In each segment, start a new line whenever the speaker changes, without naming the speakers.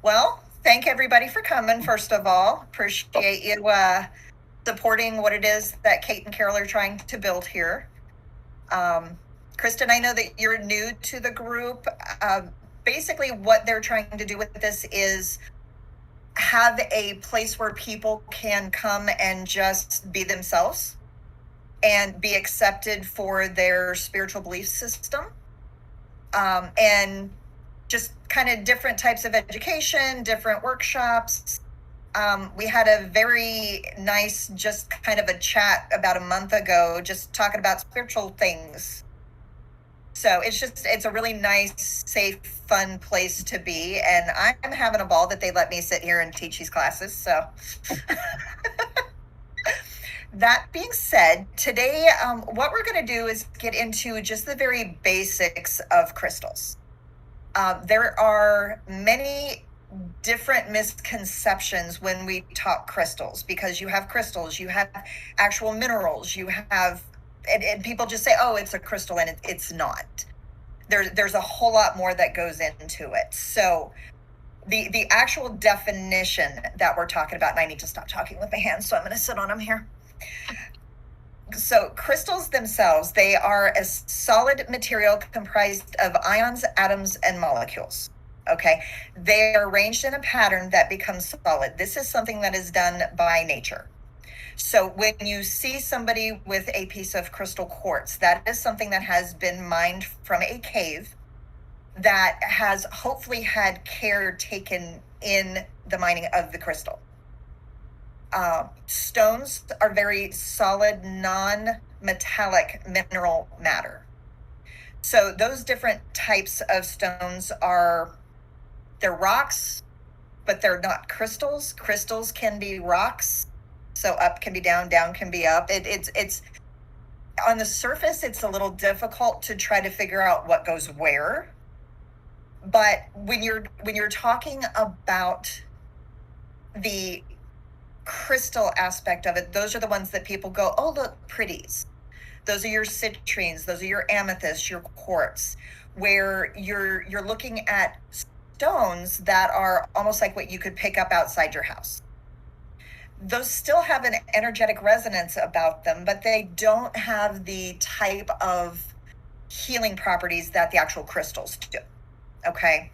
Well, thank everybody for coming, first of all. Appreciate you supporting what it is that Kate and Carol are trying to build here. Kristen, I know that you're new to the group. Basically, what they're trying to do with this is have a place where people can come and just be themselves and be accepted for their spiritual belief system. And just kind of different types of education, different workshops. We had a very nice, just kind of a chat about a month ago, just talking about spiritual things. So it's a really nice, safe, fun place to be. And I'm having a ball that they let me sit here and teach these classes. So that being said, today, what we're going to do is get into just the very basics of crystals. There are many different misconceptions when we talk crystals, because you have crystals, you have actual minerals, you have, and people just say, oh, it's a crystal, and it's not. There's a whole lot more that goes into it. So the actual definition that we're talking about, and I need to stop talking with my hands, so I'm going to sit on them here. So crystals themselves, they are a solid material comprised of ions, atoms, and molecules. Okay, they are arranged in a pattern that becomes solid. This is something that is done by nature. So when you see somebody with a piece of crystal quartz, that is something that has been mined from a cave that has hopefully had care taken in the mining of the crystal. Stones are very solid, non-metallic mineral matter. So those different types of stones they're rocks, but they're not crystals. Crystals can be rocks. So up can be down, down can be up. It's on the surface, it's a little difficult to try to figure out what goes where. But when you're talking about the crystal aspect of it, those are the ones that people go, oh, look, pretties. Those are your citrines, those are your amethysts, your quartz, where you're looking at stones that are almost like what you could pick up outside your house. Those still have an energetic resonance about them, but they don't have the type of healing properties that the actual crystals do. Okay.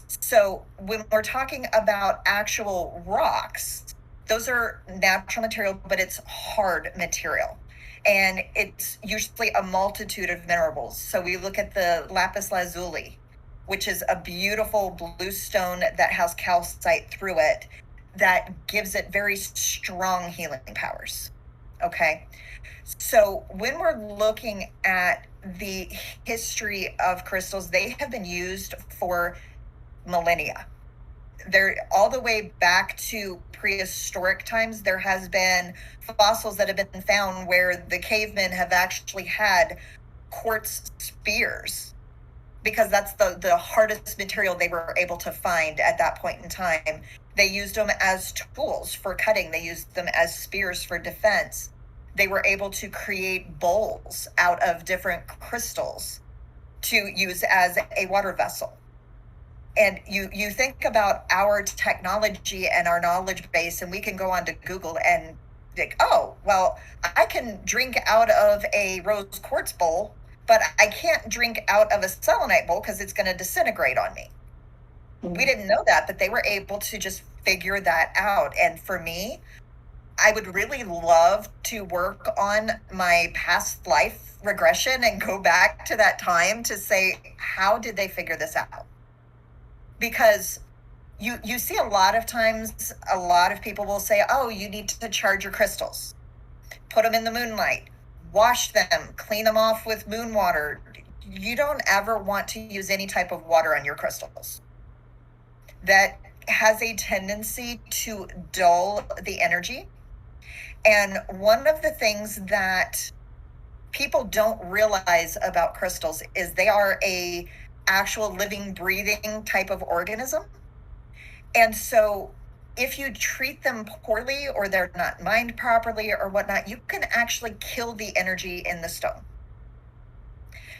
So when we're talking about actual rocks, those are natural material, but it's hard material. And it's usually a multitude of minerals. So we look at the lapis lazuli, which is a beautiful blue stone that has calcite through it that gives it very strong healing powers. Okay. So when we're looking at the history of crystals, they have been used for millennia. They're all the way back to prehistoric times. There has been fossils that have been found where the cavemen have actually had quartz spears, because that's the hardest material they were able to find at that point in time. They used them as tools for cutting. They used them as spears for defense. They were able to create bowls out of different crystals to use as a water vessel. And you think about our technology and our knowledge base, and we can go onto Google and think, oh, well, I can drink out of a rose quartz bowl, but I can't drink out of a selenite bowl because it's going to disintegrate on me. We didn't know that, but they were able to just figure that out. And for me, I would really love to work on my past life regression and go back to that time to say, how did they figure this out? Because you see a lot of times, a lot of people will say, oh, you need to charge your crystals, put them in the moonlight, wash them, clean them off with moon water. You don't ever want to use any type of water on your crystals. That has a tendency to dull the energy. And one of the things that people don't realize about crystals is they are a actual living, breathing type of organism. And so if you treat them poorly, or they're not mined properly or whatnot, you can actually kill the energy in the stone.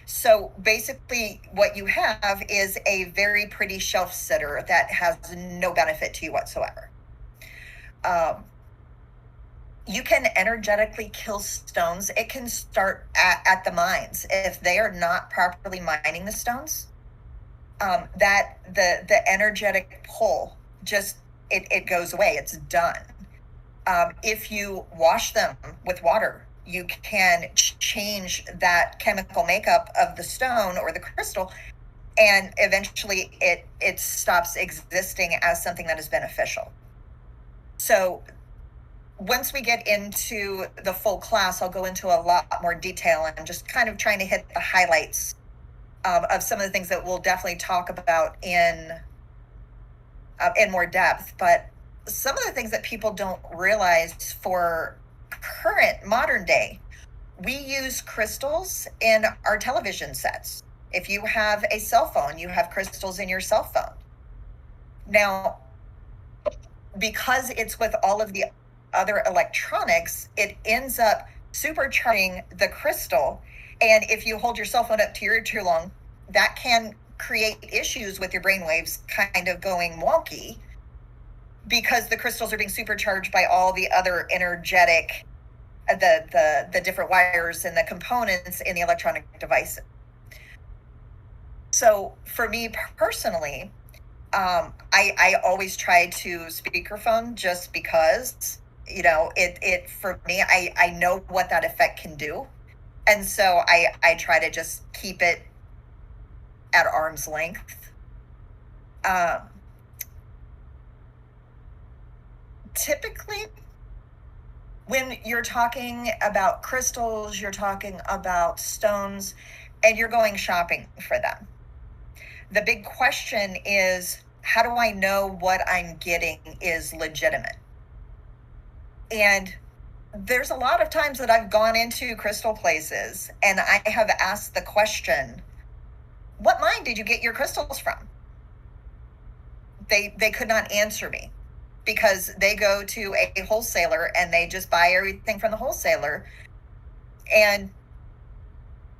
So basically, what you have is a very pretty shelf sitter that has no benefit to you whatsoever. You can energetically kill stones. It can start at the mines. If they are not properly mining the stones, that the energetic pull just it goes away. It's done. If you wash them with water, you can change that chemical makeup of the stone or the crystal, and eventually it stops existing as something that is beneficial. So once we get into the full class, I'll go into a lot more detail and just kind of trying to hit the highlights of some of the things that we'll definitely talk about in more depth. But some of the things that people don't realize for current modern day, we use crystals in our television sets. If you have a cell phone, you have crystals in your cell phone. Now, because it's with all of the other electronics, it ends up supercharging the crystal. And if you hold your cell phone up to your ear too long, that can create issues with your brainwaves kind of going wonky, because the crystals are being supercharged by all the other energetic, the different wires and the components in the electronic devices. So for me personally, I always try to speakerphone, just because, it for me, I know what that effect can do. And so I try to just keep it at arm's length. Typically, when you're talking about crystals, you're talking about stones, and you're going shopping for them, the big question is, how do I know what I'm getting is legitimate? And there's a lot of times that I've gone into crystal places and I have asked the question, what mine did you get your crystals from? They could not answer me, because they go to a wholesaler and they just buy everything from the wholesaler, and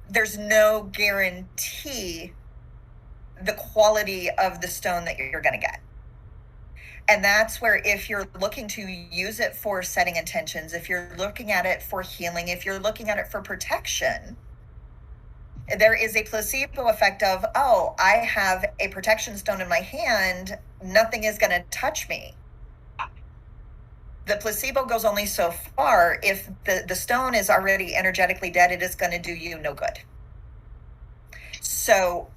there's no guarantee the quality of the stone that you're going to get. And that's where, if you're looking to use it for setting intentions, if you're looking at it for healing, if you're looking at it for protection, there is a placebo effect of, oh, I have a protection stone in my hand, nothing is going to touch me. The placebo goes only so far. If the stone is already energetically dead, it is going to do you no good. So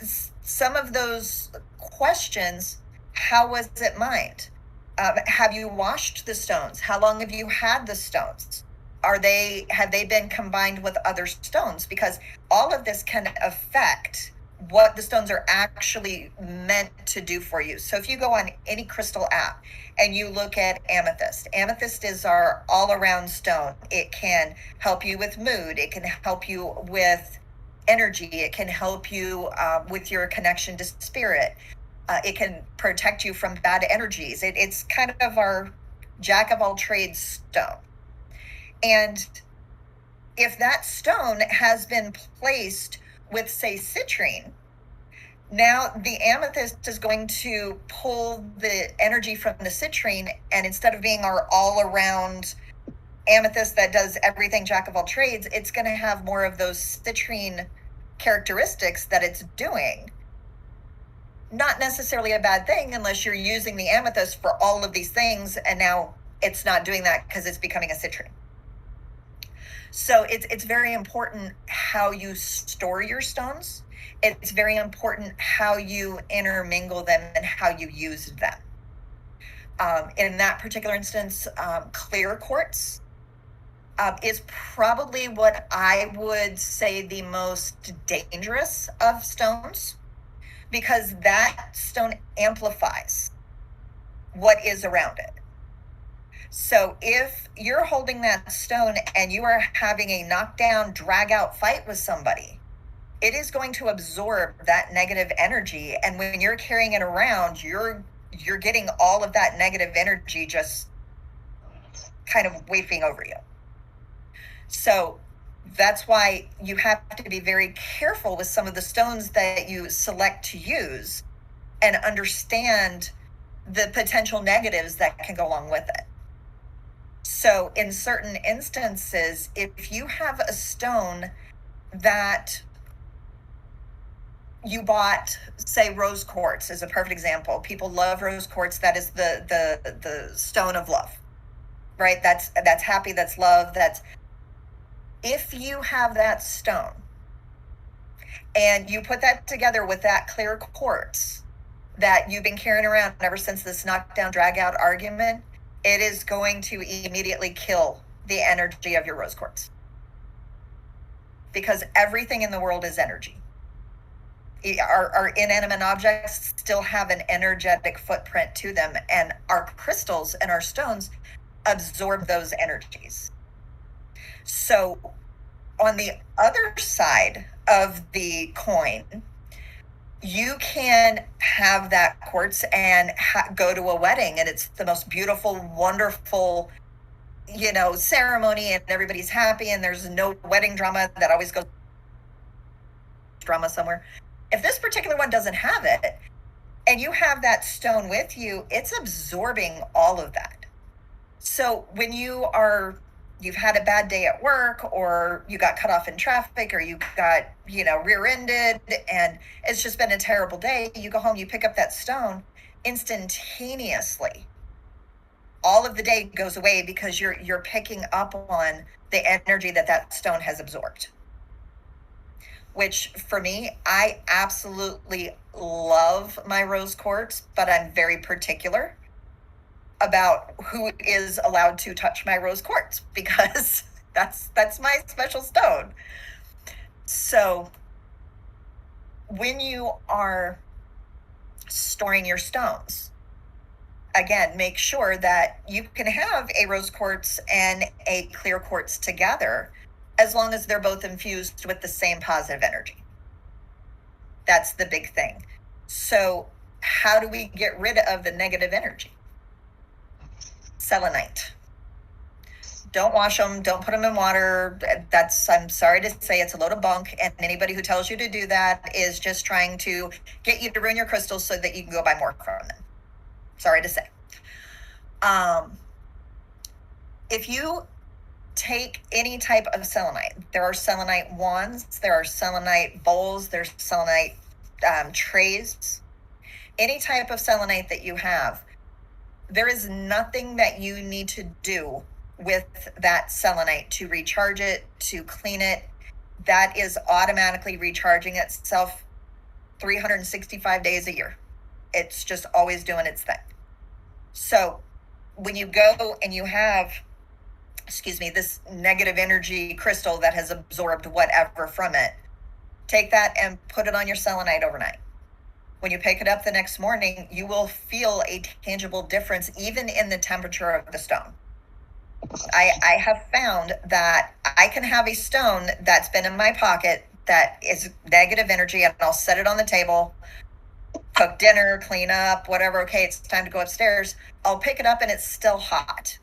some of those questions, how was it mined? Have you washed the stones? How long have you had the stones? Have they been combined with other stones? Because all of this can affect what the stones are actually meant to do for you. So if you go on any crystal app and you look at amethyst is our all-around stone. It can help you with mood. It can help you with energy. It can help you with your connection to spirit. It can protect you from bad energies. It's kind of our jack of all trades stone. And if that stone has been placed with, say, citrine, now the amethyst is going to pull the energy from the citrine, and instead of being our all-around amethyst that does everything, jack of all trades, it's going to have more of those citrine characteristics that it's doing. Not necessarily a bad thing unless you're using the amethyst for all of these things, and now it's not doing that because it's becoming a citrine. So it's very important how you store your stones. It's very important how you intermingle them and how you use them. In that particular instance, clear quartz is probably what I would say the most dangerous of stones, because that stone amplifies what is around it. So if you're holding that stone and you are having a knockdown, drag out fight with somebody, it is going to absorb that negative energy. And when you're carrying it around, you're getting all of that negative energy just kind of wafting over you. So that's why you have to be very careful with some of the stones that you select to use and understand the potential negatives that can go along with it. So in certain instances, if you have a stone that you bought, say rose quartz is a perfect example. People love rose quartz. That is the stone of love, right? That's happy, that's love, that's, if you have that stone and you put that together with that clear quartz that you've been carrying around ever since this knockdown drag out argument, it is going to immediately kill the energy of your rose quartz, because everything in the world is energy. Our inanimate objects still have an energetic footprint to them, and our crystals and our stones absorb those energies. So on the other side of the coin, you can have that quartz and go to a wedding, and it's the most beautiful, wonderful, ceremony, and everybody's happy, and there's no wedding drama that always goes drama somewhere. If this particular one doesn't have it, and you have that stone with you, it's absorbing all of that. So when you've had a bad day at work, or you got cut off in traffic, or you got, rear-ended, and it's just been a terrible day, you go home, you pick up that stone, instantaneously, all of the day goes away, because you're picking up on the energy that stone has absorbed. Which for me, I absolutely love my rose quartz, but I'm very particular about who is allowed to touch my rose quartz, because that's my special stone. So when you are storing your stones, again, make sure that you can have a rose quartz and a clear quartz together, as long as they're both infused with the same positive energy. That's the big thing. So how do we get rid of the negative energy? Selenite. Don't wash them. Don't put them in water. I'm sorry to say, it's a load of bunk. And anybody who tells you to do that is just trying to get you to ruin your crystals so that you can go buy more from them. Sorry to say. If you take any type of selenite, there are selenite wands, there are selenite bowls, there's selenite trays, any type of selenite that you have, there is nothing that you need to do with that selenite to recharge it, to clean it. That is automatically recharging itself 365 days a year. It's just always doing its thing. So when you go and you have, this negative energy crystal that has absorbed whatever from it, take that and put it on your selenite overnight. When you pick it up the next morning, you will feel a tangible difference, even in the temperature of the stone. I have found that I can have a stone that's been in my pocket that is negative energy, and I'll set it on the table, cook dinner, clean up, whatever. Okay, it's time to go upstairs. I'll pick it up and it's still hot.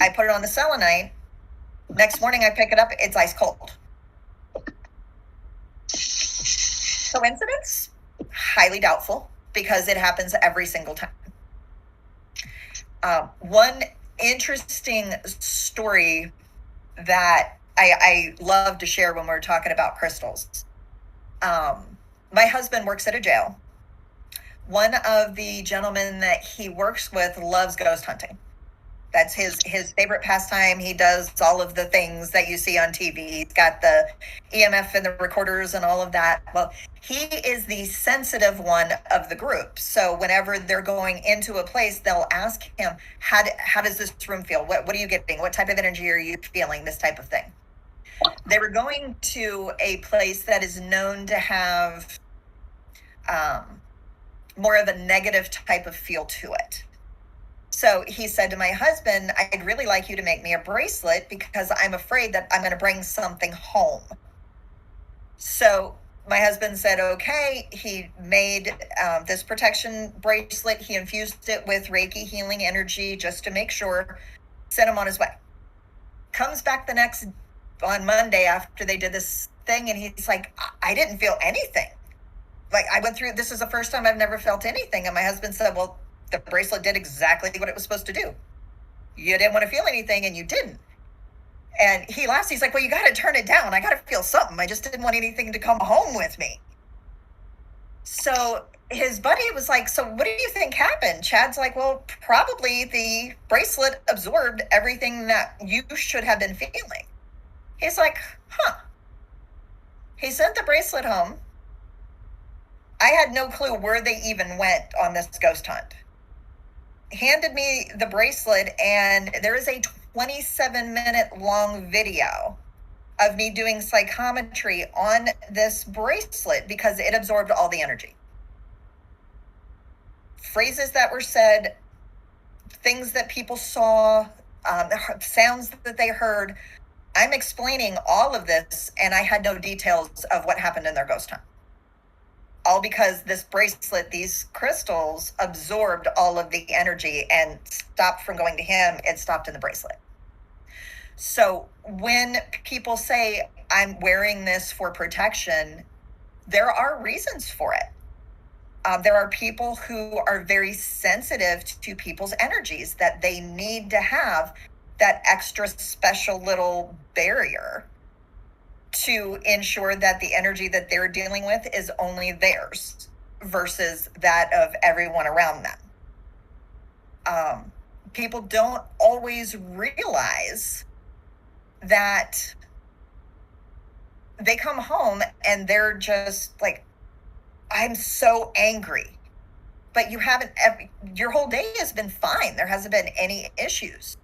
I put it on the selenite. Next morning I pick it up, it's ice cold. Coincidence? Highly doubtful, because it happens every single time. One interesting story that I love to share when we're talking about crystals. My husband works at a jail. One of the gentlemen that he works with loves ghost hunting. That's his favorite pastime. He does all of the things that you see on TV. He's got the EMF and the recorders and all of that. Well, he is the sensitive one of the group. So whenever they're going into a place, they'll ask him, how does this room feel? What are you getting? What type of energy are you feeling? This type of thing. They were going to a place that is known to have more of a negative type of feel to it. So he said to my husband, I'd really like you to make me a bracelet, because I'm afraid that I'm going to bring something home. So my husband said, okay. He made this protection bracelet. He infused it with Reiki healing energy just to make sure, sent him on his way. Comes back the next on Monday after they did this thing, and he's like, I didn't feel anything. Like, I went through, this is the first time I've never felt anything. And my husband said, well, the bracelet did exactly what it was supposed to do. You didn't want to feel anything, and you didn't. And he laughs. He's like, well, you got to turn it down. I got to feel something. I just didn't want anything to come home with me. So his buddy was like, so what do you think happened? Chad's like, well, probably the bracelet absorbed everything that you should have been feeling. He's like, huh. He sent the bracelet home. I had no clue where they even went on this ghost hunt. Handed me the bracelet, and there is a 27-minute long video of me doing psychometry on this bracelet because it absorbed all the energy. Phrases that were said, things that people saw, sounds that they heard. I'm explaining all of this, and I had no details of what happened in their ghost hunt. All because this bracelet, these crystals, absorbed all of the energy and stopped from going to him. It stopped in the bracelet. So when people say, I'm wearing this for protection, there are reasons for it. There are people who are very sensitive to people's energies, that they need to have that extra special little barrier to ensure that the energy that they're dealing with is only theirs versus that of everyone around them. People don't always realize that they come home and they're just like, I'm so angry. But you haven't, your whole day has been fine. There hasn't been any issues.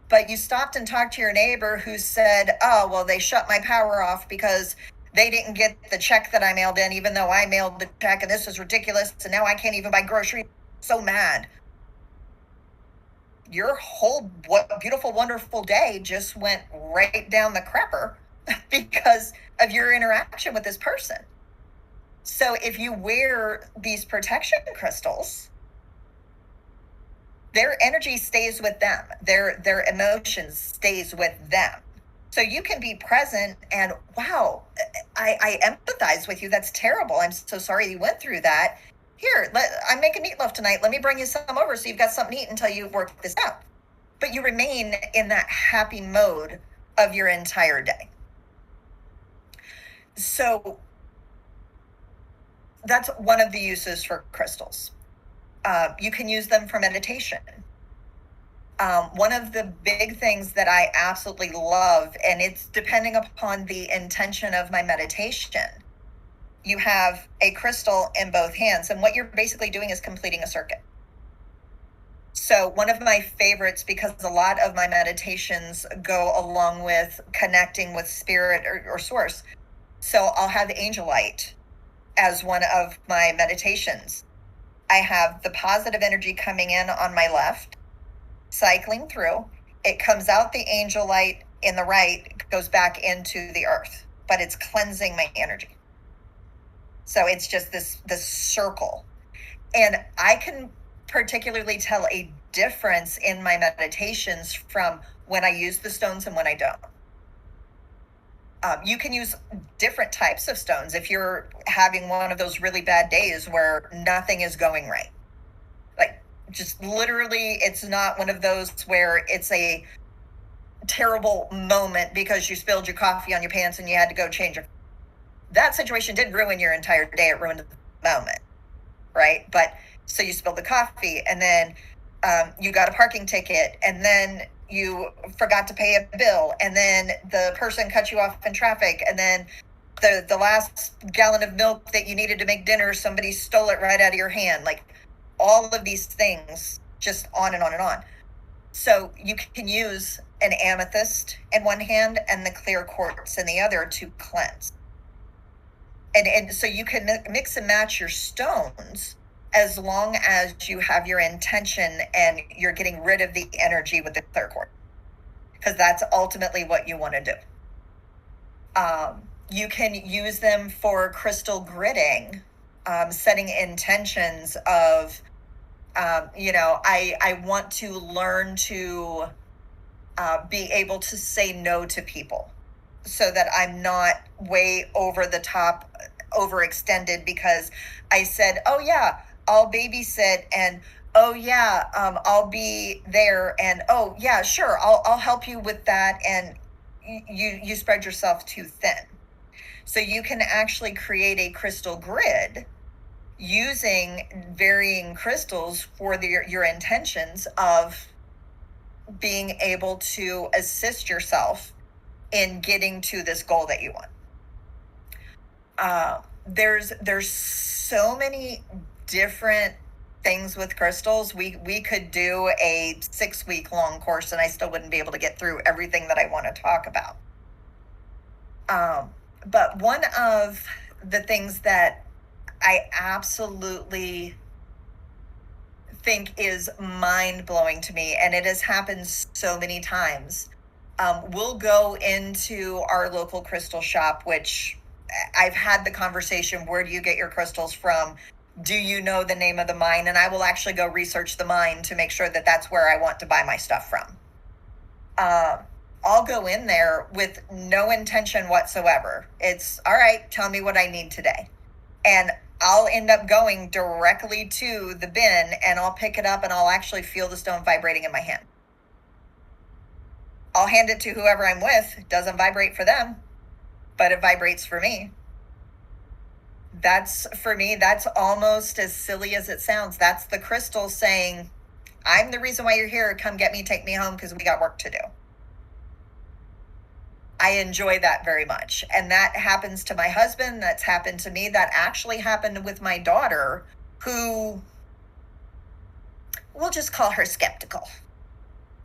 But you stopped and talked to your neighbor who said, oh, well, they shut my power off because they didn't get the check that I mailed in, even though I mailed the check, and this is ridiculous. And now I can't even buy groceries. So mad. Your whole beautiful, wonderful day just went right down the crapper because of your interaction with this person. So if you wear these protection crystals, their energy stays with them. Their emotions stays with them. So you can be present and, wow, I empathize with you. That's terrible. I'm so sorry you went through that. Here, I'm making meatloaf tonight. Let me bring you some over so you've got something to eat until you work this out. But you remain in that happy mode of your entire day. So that's one of the uses for crystals. You can use them for meditation. One of the big things that I absolutely love, and it's depending upon the intention of my meditation, you have a crystal in both hands, and what you're basically doing is completing a circuit. So one of my favorites, because a lot of my meditations go along with connecting with spirit or source. So I'll have angel light as one of my meditations. I have the positive energy coming in on my left, cycling through. It comes out the angel light in the right, goes back into the earth, but it's cleansing my energy. So it's just this circle. And I can particularly tell a difference in my meditations from when I use the stones and when I don't. You can use different types of stones if you're having one of those really bad days where nothing is going right. Like, just literally, it's not one of those where it's a terrible moment because you spilled your coffee on your pants and you had to go change your... That situation did ruin your entire day. It ruined the moment, right? But so you spilled the coffee, and then you got a parking ticket, and then you forgot to pay a bill, and then the person cut you off in traffic, and then the last gallon of milk that you needed to make dinner, somebody stole it right out of your hand. Like, all of these things, just on and on and on. So you can use an amethyst in one hand and the clear quartz in the other to cleanse. And so you can mix and match your stones as long as you have your intention and you're getting rid of the energy with the clear quartz, because that's ultimately what you want to do. You can use them for crystal gridding, setting intentions of, I want to learn to be able to say no to people. so that I'm not way over the top, overextended because I said, oh yeah, I'll babysit, and oh yeah, I'll be there, and oh yeah, sure, I'll help you with that, and you spread yourself too thin. So you can actually create a crystal grid using varying crystals for your intentions of being able to assist yourself in getting to this goal that you want. There's so many different things with crystals. We could do a 6-week long course and I still wouldn't be able to get through everything that I want to talk about. But one of the things that I absolutely think is mind-blowing to me, and it has happened so many times, we'll go into our local crystal shop, which I've had the conversation, where do you get your crystals from? Do you know the name of the mine? And I will actually go research the mine to make sure that that's where I want to buy my stuff from. I'll go in there with no intention whatsoever. It's, all right, tell me what I need today. And I'll end up going directly to the bin and I'll pick it up and I'll actually feel the stone vibrating in my hand. I'll hand it to whoever I'm with. It doesn't vibrate for them, but it vibrates for me. For me, that's almost as silly as it sounds. That's the crystal saying, I'm the reason why you're here. Come get me, take me home, because we got work to do. I enjoy that very much. And that happens to my husband. That's happened to me. That actually happened with my daughter, who, we'll just call her skeptical.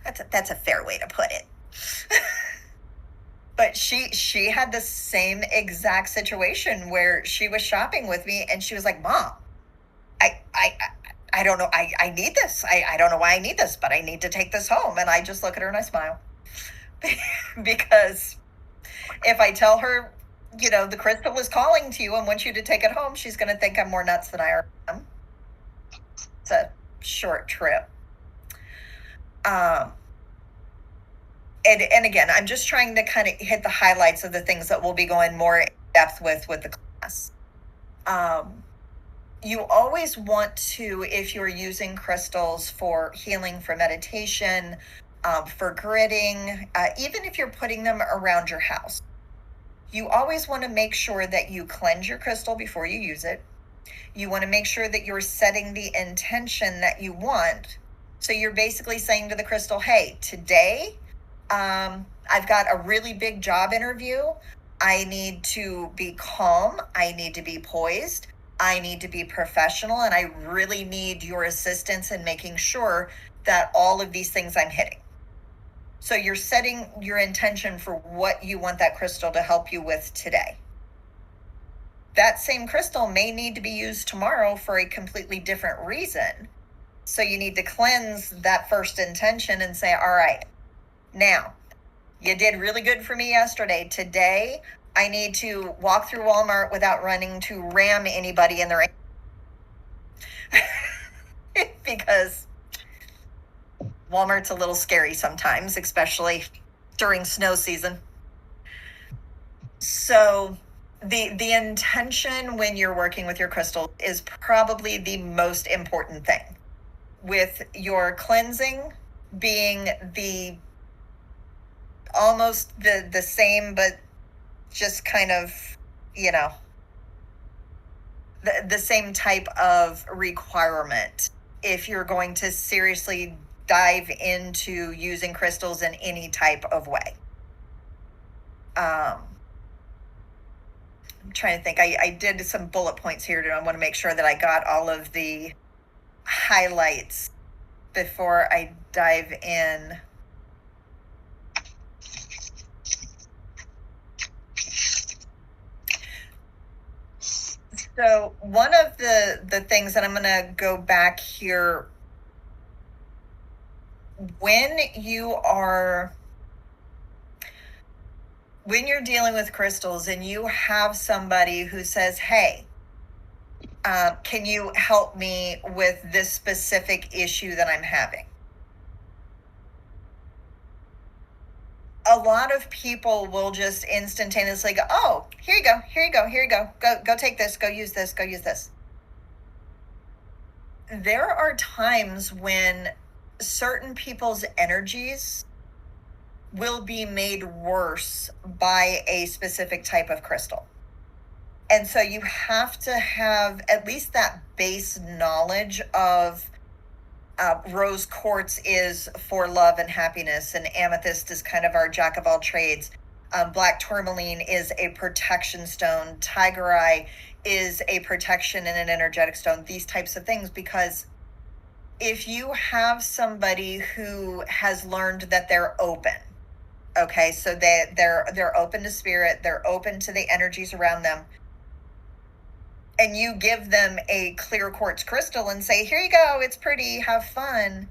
That's a fair way to put it. But she had the same exact situation where she was shopping with me and she was like, Mom, I don't know. I need this. I don't know why I need this, but I need to take this home. And I just look at her and I smile. Because if I tell her, the crystal is calling to you and wants you to take it home, she's going to think I'm more nuts than I am. It's a short trip. And again, I'm just trying to kind of hit the highlights of the things that we'll be going more in depth with the class. You always want to, if you're using crystals for healing, for meditation, for gridding, even if you're putting them around your house, you always want to make sure that you cleanse your crystal before you use it. You want to make sure that you're setting the intention that you want. So you're basically saying to the crystal, hey, today, I've got a really big job interview. I need to be calm. I need to be poised. I need to be professional. And I really need your assistance in making sure that all of these things I'm hitting. So you're setting your intention for what you want that crystal to help you with today. That same crystal may need to be used tomorrow for a completely different reason. So you need to cleanse that first intention and say, all right, now, you did really good for me yesterday. Today, I need to walk through Walmart without running to ram anybody in their because Walmart's a little scary sometimes, especially during snow season. So the intention when you're working with your crystal is probably the most important thing, with your cleansing being almost the same, but just kind of, the same type of requirement if you're going to seriously dive into using crystals in any type of way. I'm trying to think. I did some bullet points here. I want to make sure that I got all of the highlights before I dive in. So one of the things that I'm going to go back here, when you're dealing with crystals and you have somebody who says, hey, can you help me with this specific issue that I'm having? a lot of people will just instantaneously go, oh, here you go, here you go, here you go, go take this, go use this, go use this. There are times when certain people's energies will be made worse by a specific type of crystal. And so you have to have at least that base knowledge of rose quartz is for love and happiness, and amethyst is kind of our jack of all trades. Black tourmaline is a protection stone. Tiger eye is a protection and an energetic stone. These types of things, because if you have somebody who has learned that they're open, okay, so they're open to spirit, they're open to the energies around them, and you give them a clear quartz crystal and say, here you go, it's pretty, have fun,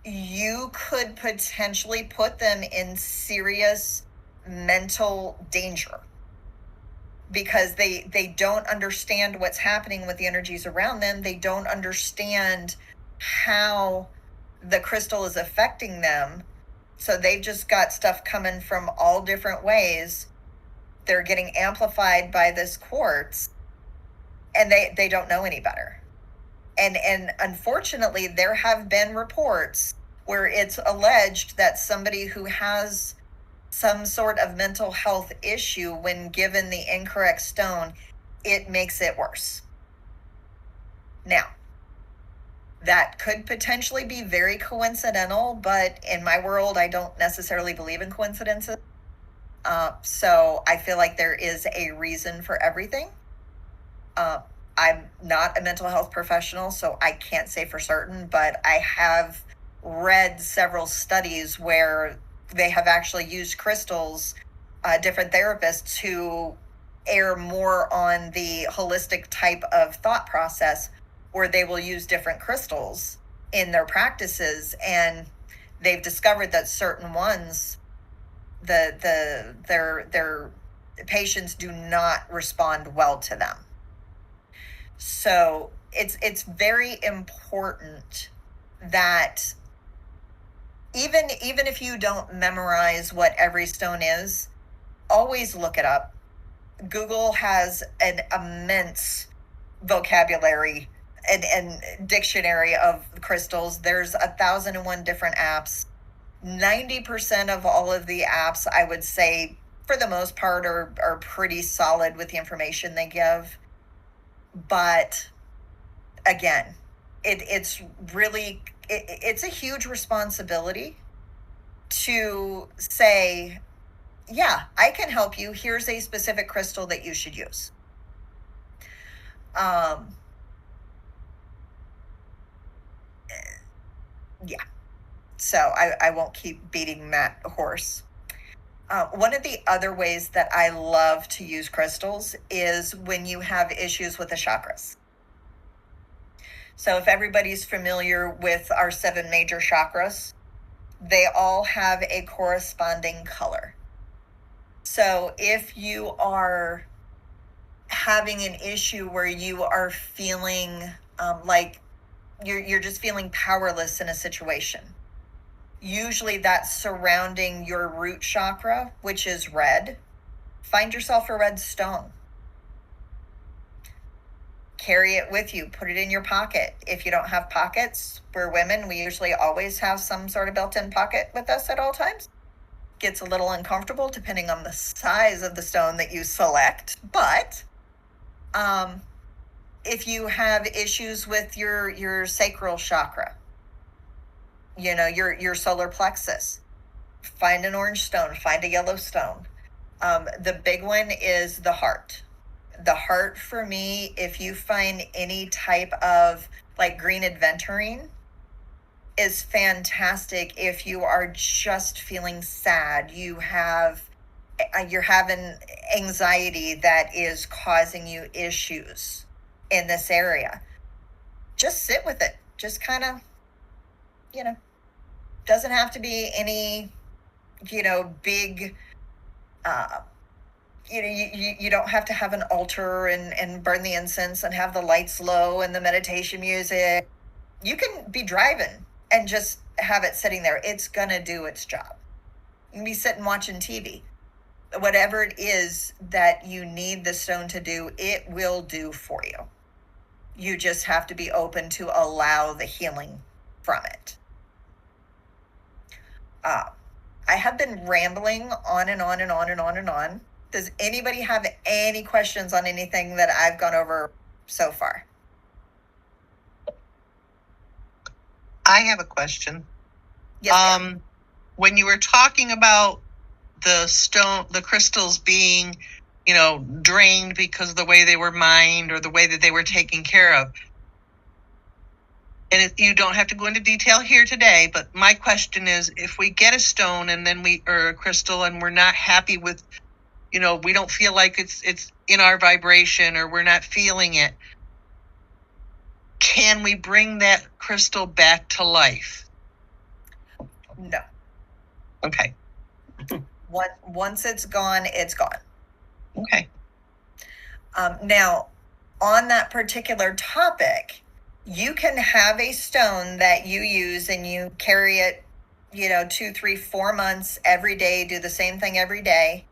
you could potentially put them in serious mental danger, because they don't understand what's happening with the energies around them. They don't understand how the crystal is affecting them. So they've just got stuff coming from all different ways. They're getting amplified by this quartz, and they don't know any better. And unfortunately, there have been reports where it's alleged that somebody who has some sort of mental health issue, when given the incorrect stone, it makes it worse. Now, that could potentially be very coincidental, but in my world, I don't necessarily believe in coincidences. So I feel like there is a reason for everything. I'm not a mental health professional, so I can't say for certain, but I have read several studies where they have actually used crystals, different therapists, to err more on the holistic type of thought process, where they will use different crystals in their practices, and they've discovered that certain ones, their patients do not respond well to them. So it's very important that even if you don't memorize what every stone is, always look it up. Google has an immense vocabulary and dictionary of crystals. There's 1,001 different apps. 90% of all of the apps, I would say, for the most part, are pretty solid with the information they give. But again, it's a huge responsibility to say, yeah, I can help you. Here's a specific crystal that you should use. Yeah. So I won't keep beating that horse. One of the other ways that I love to use crystals is when you have issues with the chakras. So if everybody's familiar with our 7 major chakras, they all have a corresponding color. So if you are having an issue where you are feeling like you're just feeling powerless in a situation, usually that's surrounding your root chakra, which is red. Find yourself a red stone. Carry it with you. Put it in your pocket. If you don't have pockets, we're women, we usually always have some sort of built-in pocket with us at all times. Gets a little uncomfortable depending on the size of the stone that you select. But if you have issues with your sacral chakra, your solar plexus, find an orange stone, find a yellow stone. The big one is the heart. The heart, for me, if you find any type of like green aventurine, is fantastic. If you are just feeling sad, you're having anxiety that is causing you issues in this area, just sit with it. Just kind of, doesn't have to be any, big, you don't have to have an altar and burn the incense and have the lights low and the meditation music. You can be driving and just have it sitting there. It's going to do its job. You can be sitting watching TV. Whatever it is that you need the stone to do, it will do for you. You just have to be open to allow the healing from it. I have been rambling on and on and on and on and on. Does anybody have any questions on anything that I've gone over so far?
I have a question.
Yes, ma'am.
When you were talking about the crystals being, drained because of the way they were mined or the way that they were taken care of. And you don't have to go into detail here today, but my question is, if we get a stone and then or a crystal and we're not happy with, we don't feel like it's in our vibration or we're not feeling it, can we bring that crystal back to life?
No.
Okay.
Once it's gone, it's gone.
Okay.
Now, on that particular topic, you can have a stone that you use and you carry it, 2, 3, 4 months every day, do the same thing every day,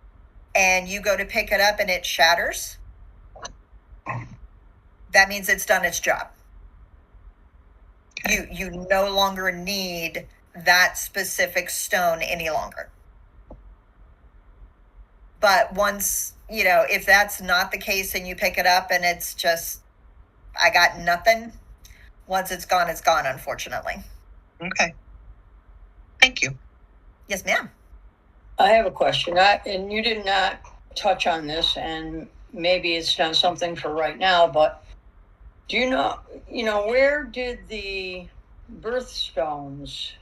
and you go to pick it up and it shatters. That means it's done its job.
Okay.
You no longer need that specific stone any longer. But once, if that's not the case and you pick it up and it's just, I got nothing, once it's gone, unfortunately.
Okay. Thank you.
Yes, ma'am.
I have a question, and you did not touch on this, and maybe it's not something for right now, but do you know, where did the birthstones,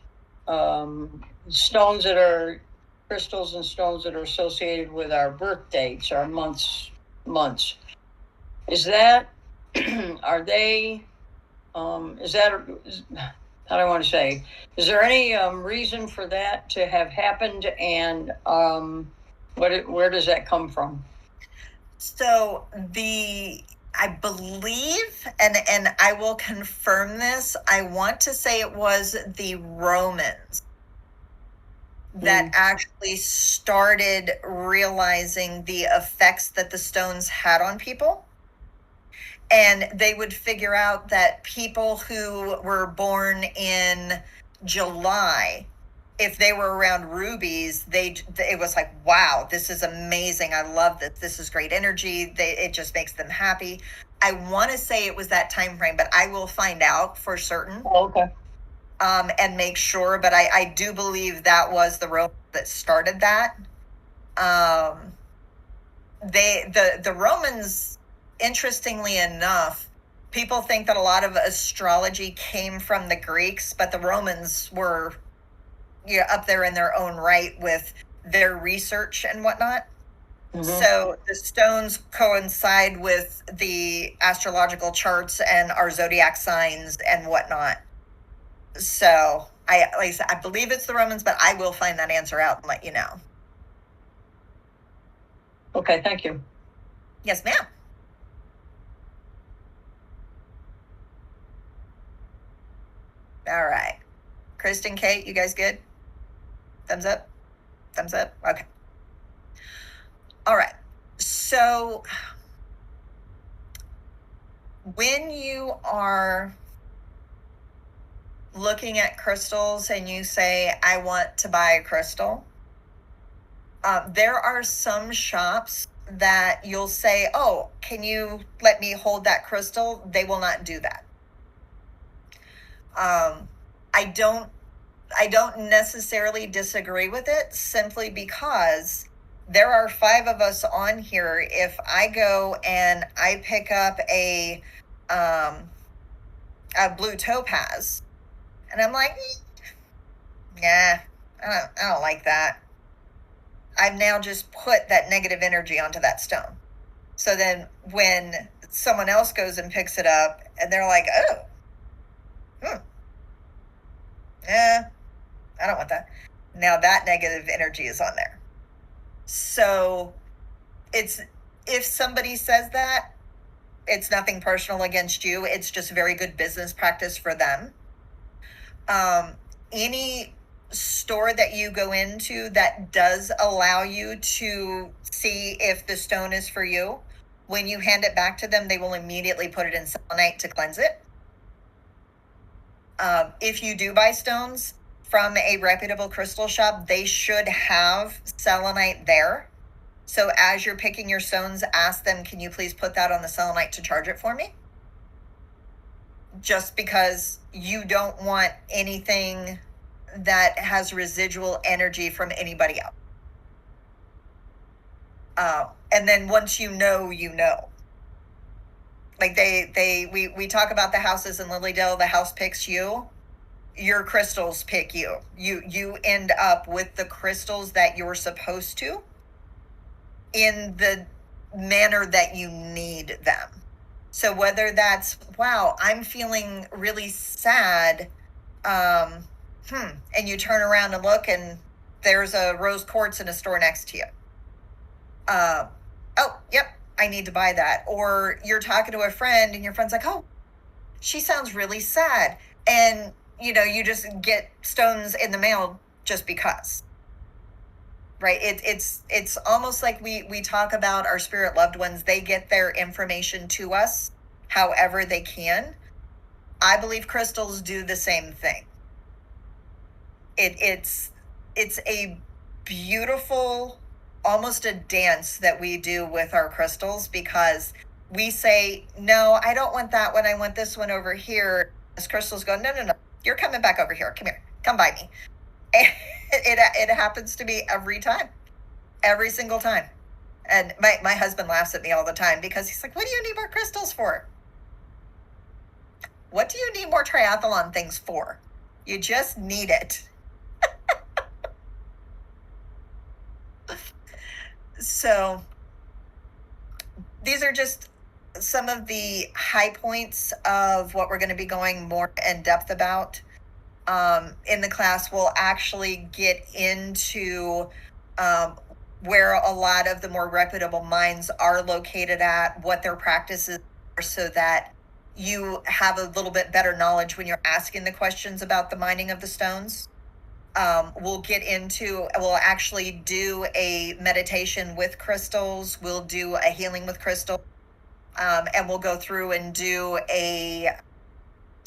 stones that are crystals and stones that are associated with our birth dates, our months, is that, are they, is that, how do I want to say, is there any reason for that to have happened, and where does that come from?
So I believe, and I will confirm this, I want to say it was the Romans that actually started realizing the effects that the stones had on people. And they would figure out that people who were born in July, if they were around rubies, it was like, wow, this is amazing. I love this. This is great energy. It just makes them happy. I want to say it was that time frame, but I will find out for certain.
Oh, okay.
And make sure. But I do believe that was the Romans that started that. The Romans, interestingly enough, people think that a lot of astrology came from the Greeks, but the Romans were up there in their own right with their research and whatnot. Mm-hmm. So the stones coincide with the astrological charts and our zodiac signs and whatnot. So like I said, I believe it's the Romans, but I will find that answer out and let you know.
Okay, thank you.
Yes, ma'am. All right. Kristen, Kate, you guys good? Thumbs up? Thumbs up? Okay. All right. So when you are looking at crystals and you say, I want to buy a crystal, there are some shops that you'll say, oh, can you let me hold that crystal? They will not do that. I don't necessarily disagree with it, simply because there are 5 of us on here. If I go and I pick up a blue topaz and I'm like, yeah, I don't like that, I've now just put that negative energy onto that stone. So then when someone else goes and picks it up and they're like, oh, yeah, I don't want that. Now that negative energy is on there. So if somebody says that, it's nothing personal against you. It's just very good business practice for them. Any store that you go into that does allow you to see if the stone is for you, when you hand it back to them, they will immediately put it in selenite to cleanse it. If you do buy stones from a reputable crystal shop, they should have selenite there. So as you're picking your stones, ask them, can you please put that on the selenite to charge it for me? Just because you don't want anything that has residual energy from anybody else. And then once you know, you know. Like we talk about the houses in Lilydale, the house picks you. Your crystals pick you. You end up with the crystals that you're supposed to in the manner that you need them. So whether that's, wow, I'm feeling really sad, and you turn around and look and there's a rose quartz in a store next to you. Oh, yep, I need to buy that. Or you're talking to a friend and your friend's like, oh, she sounds really sad. And, you just get stones in the mail just because. Right? It's almost like we talk about our spirit loved ones. They get their information to us however they can. I believe crystals do the same thing. It's a beautiful, almost a dance that we do with our crystals, because we say, no, I don't want that one. I want this one over here. This crystals go, no, you're coming back over here. Come here, come by me. And it happens to me every single time. And my husband laughs at me all the time because he's like, what do you need more crystals for? What do you need more triathlon things for? You just need it. So these are just some of the high points of what we're going to be going more in depth about. In the class, we'll actually get into where a lot of the more reputable mines are located at, what their practices are, so that you have a little bit better knowledge when you're asking the questions about the mining of the stones. We'll actually do a meditation with crystals. We'll do a healing with crystals. And we'll go through and do a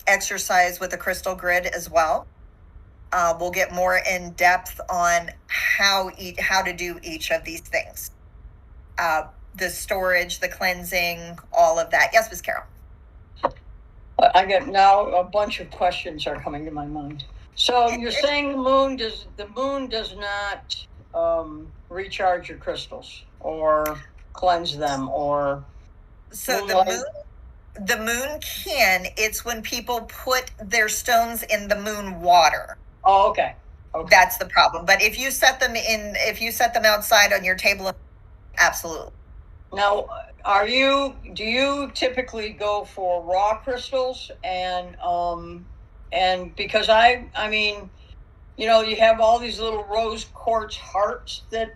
exercise with a crystal grid as well. We'll get more in depth on how to do each of these things. The storage, the cleansing, all of that. Yes, Ms. Carol.
I get now a bunch of questions are coming to my mind. So you're saying the moon does not recharge your crystals or cleanse them, or
so
moonlight?
the moon can. It's when people put their stones in the moon water.
Oh, okay.
That's the problem. But if you set them outside on your table, absolutely.
Now, do you typically go for raw crystals? And because I mean, you have all these little rose quartz hearts that,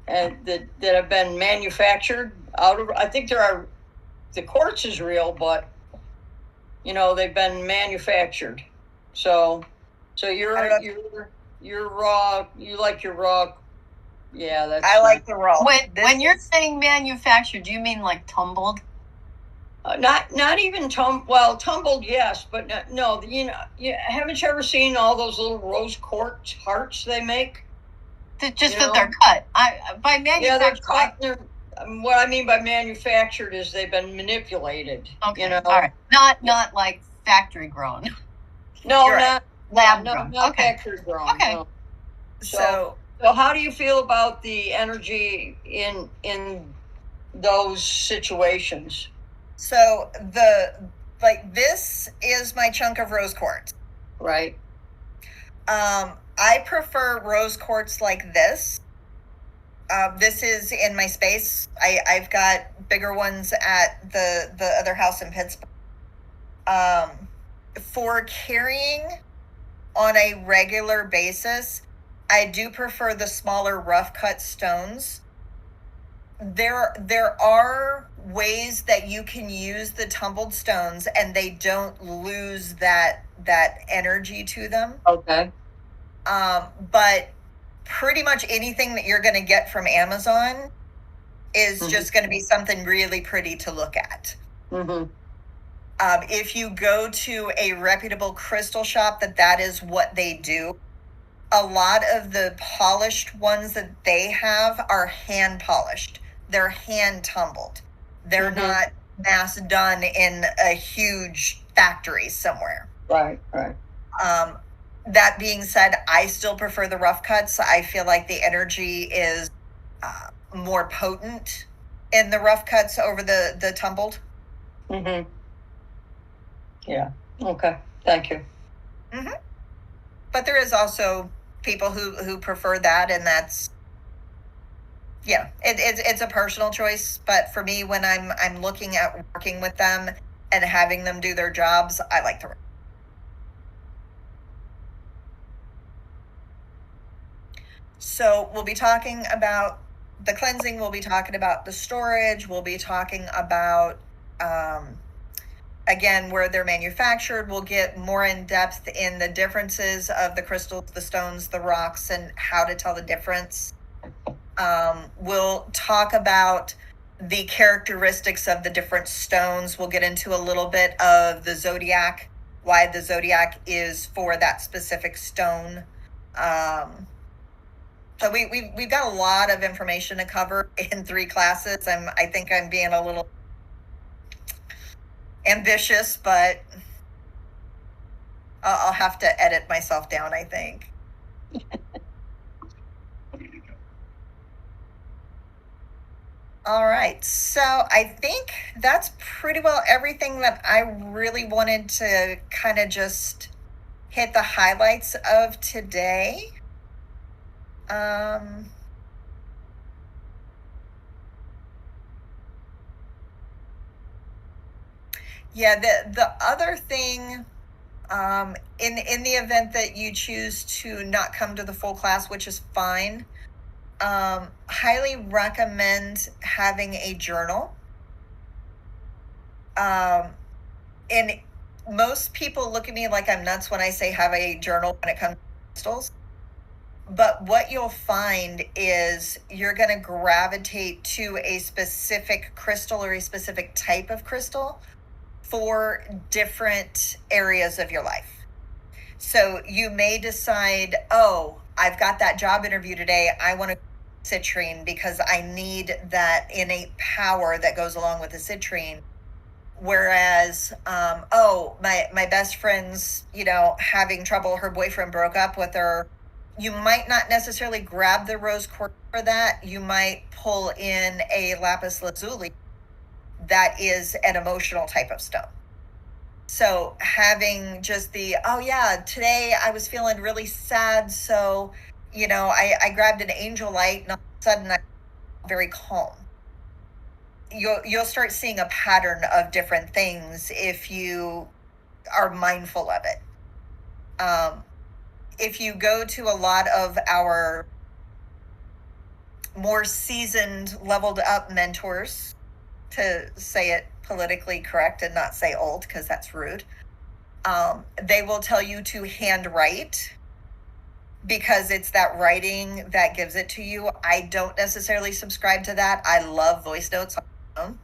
that have been manufactured out of, I think the quartz is real, but they've been manufactured. So you're raw. You like your raw. Yeah,
I like the raw.
When you're saying manufactured, do you mean like tumbled?
Not even tumbled, yes, but no. Haven't you ever seen all those little rose quartz hearts they make?
That they're cut. By manufactured.
Yeah, they're cut. What I mean by manufactured is they've been manipulated.
Okay, all right. Not like factory grown.
No,
not lab grown.
Not factory grown.
Okay.
No. So how do you feel about the energy in those situations?
So this is my chunk of rose quartz.
Right.
I prefer rose quartz like this. This is in my space. I've got bigger ones at the other house in Pittsburgh. For carrying on a regular basis, I do prefer the smaller rough cut stones. there are ways that you can use the tumbled stones and they don't lose that energy to them.
Okay.
But pretty much anything that you're going to get from Amazon is just going to be something really pretty to look at. If you go to a reputable crystal shop that is what they do, a lot of the polished ones that they have are hand polished. They're hand tumbled. They're not mass done in a huge factory somewhere.
Right.
That being said, I still prefer the rough cuts. I feel like the energy is more potent in the rough cuts over the tumbled.
Yeah. Okay. Thank you.
But there is also people who prefer that, and that's it's a personal choice. But for me, when I'm looking at working with them and having them do their jobs, I like the. So we'll be talking about the cleansing. We'll be talking about the storage. We'll be talking about again, where they're manufactured. We'll get more in depth in the differences of the crystals, the stones, the rocks, and how to tell the difference. We'll talk about the characteristics of the different stones. We'll get into a little bit of the zodiac, why the zodiac is for that specific stone. So we've got a lot of information to cover in 3 classes. I think I'm being a little ambitious, but I'll have to edit myself down, I think. All right, so I think that's pretty well everything that I really wanted to kind of just hit the highlights of today. Yeah, the other thing, in the event that you choose to not come to the full class, which is fine, highly recommend having a journal. And most people look at me like I'm nuts when I say have a journal when it comes to crystals. But what you'll find is you're going to gravitate to a specific crystal or a specific type of crystal for different areas of your life. So you may decide, oh, I've got that job interview today. I want to citrine because I need that innate power that goes along with the citrine. Whereas, my best friend's, having trouble. Her boyfriend broke up with her. You might not necessarily grab the rose quartz for that. You might pull in a lapis lazuli that is an emotional type of stone. So having just today I was feeling really sad. So, I grabbed an angel light and all of a sudden I'm very calm. You'll start seeing a pattern of different things if you are mindful of it. If you go to a lot of our more seasoned, leveled up mentors, to say it politically correct and not say old because that's rude, they will tell you to handwrite because it's that writing that gives it to you. I don't necessarily subscribe to that. I love voice notes on my phone.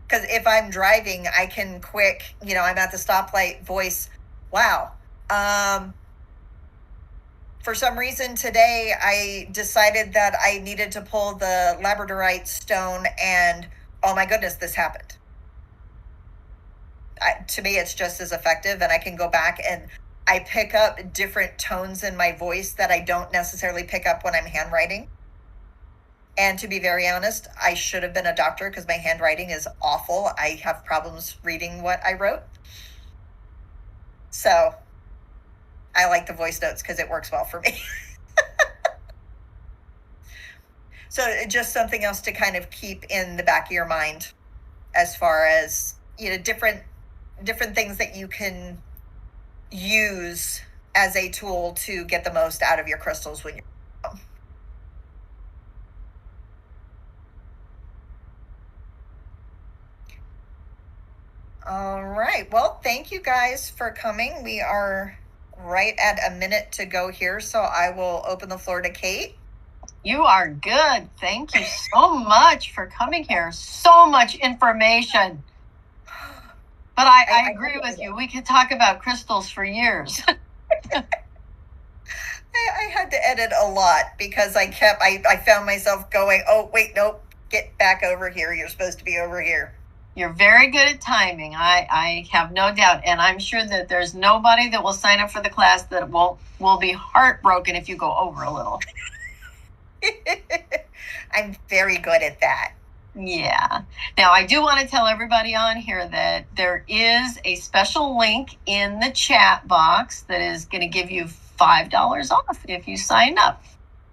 Because if I'm driving, I can quick, I'm at the stoplight, voice, wow. For some reason today, I decided that I needed to pull the labradorite stone, and oh my goodness, this happened. To me, it's just as effective, and I can go back and I pick up different tones in my voice that I don't necessarily pick up when I'm handwriting. And to be very honest, I should have been a doctor because my handwriting is awful. I have problems reading what I wrote. So I like the voice notes because it works well for me. So just something else to kind of keep in the back of your mind as far as, different things that you can use as a tool to get the most out of your crystals when you're home. All right. Well, thank you guys for coming. We are right at a minute to go here, so I will open the floor to Kate.
You are good. Thank you so much for coming here. So much information. But I agree with you. We could talk about crystals for years.
I had to edit a lot because I found myself going, oh, wait, nope, get back over here. You're supposed to be over here.
You're very good at timing. I have no doubt. And I'm sure that there's nobody that will sign up for the class that will be heartbroken if you go over a little.
I'm very good at that.
Yeah. Now, I do want to tell everybody on here that there is a special link in the chat box that is going to give you $5 off if you sign up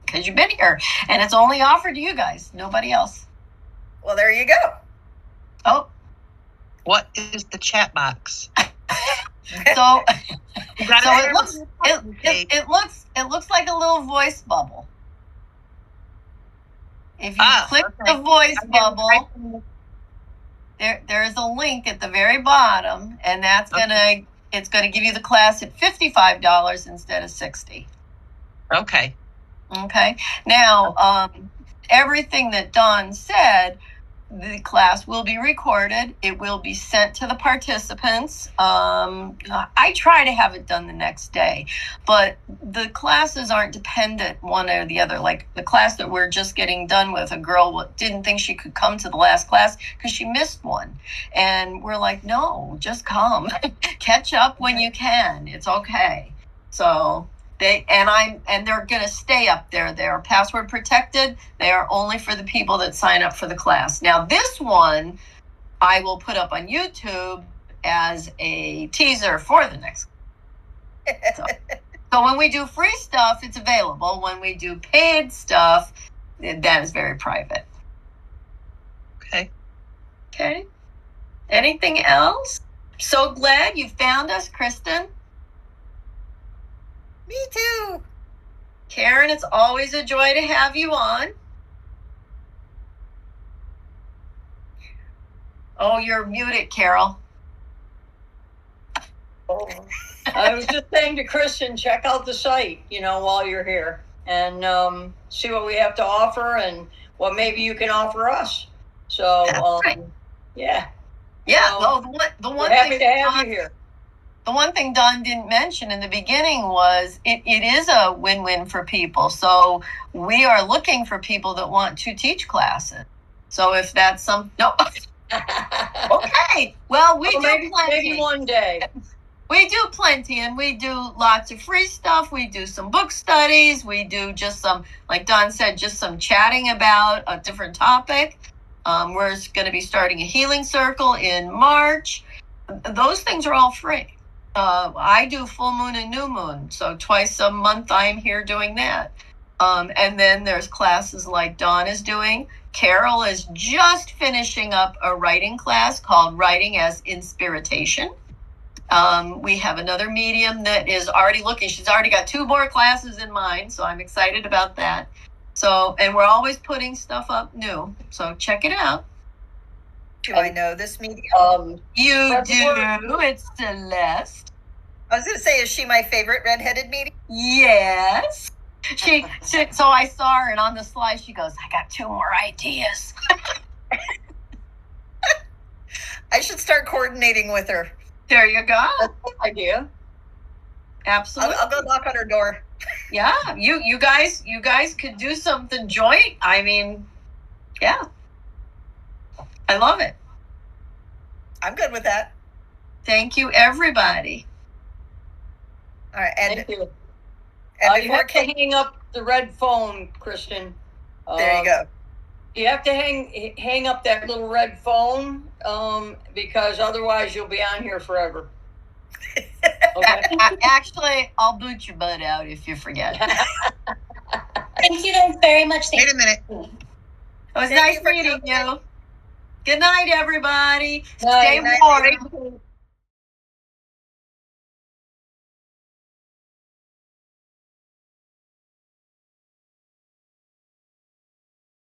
because you've been here. And it's only offered to you guys, nobody else.
Well, there you go.
Oh.
What is the chat box?
So it looks like a little voice bubble. If you click the voice bubble, there's a link at the very bottom, and that's it's gonna give you the class at $55 instead of $60.
Okay.
Okay. Now, everything that Dawn said, the class will be recorded. It will be sent to the participants. I try to have it done the next day, but the classes aren't dependent one or the other. Like the class that we're just getting done with, a girl didn't think she could come to the last class because she missed one. And we're like, no, just come. Catch up when you can. It's okay. So they're going to stay up there. They're password protected. They are only for the people that sign up for the class. Now, this one I will put up on YouTube as a teaser for the next. So when we do free stuff, it's available. When we do paid stuff, that is very private.
Okay.
Okay. Anything else? So glad you found us, Kristen.
Me too.
Karen, it's always a joy to have you on. Oh, you're muted, Carol.
Oh, I was just saying to Kristen, check out the site, while you're here and see what we have to offer and what maybe you can offer us. So,
right.
Yeah.
Yeah, well, the one
happy
thing
to have you here.
The one thing Don didn't mention in the beginning was it is a win-win for people. So we are looking for people that want to teach classes. So if that's okay. Well, we do plenty.
Maybe one day.
We do plenty, and we do lots of free stuff. We do some book studies. We do just some, like Don said, just some chatting about a different topic. We're going to be starting a healing circle in March. Those things are all free. I do full moon and new moon, so twice a month I'm here doing that. And then there's classes like Dawn is doing. Carol is just finishing up a writing class called Writing as Inspiration. We have another medium that is already looking. She's already got 2 more classes in mind, so I'm excited about that. So, and we're always putting stuff up new, so check it out.
Do I know this medium?
You do. It's Celeste.
I was going to say, is she my favorite redheaded medium?
Yes. So I saw her, and on the slide, she goes, I got 2 more ideas.
I should start coordinating with her.
There you go.
That's a good idea.
Absolutely.
I'll go knock on her door.
Yeah, you guys could do something joint. I mean, yeah. I love it.
I'm good with that.
Thank you, everybody.
All right, and
thank you.
And
you have to hang up the red phone, Kristen.
There you go.
You have to hang up that little red phone because otherwise you'll be on here forever. Okay.
Actually, I'll boot your butt out if you forget.
Thank you guys very much.
Wait a minute.
It was nice meeting you. Good night, everybody.
Night,
Stay warm.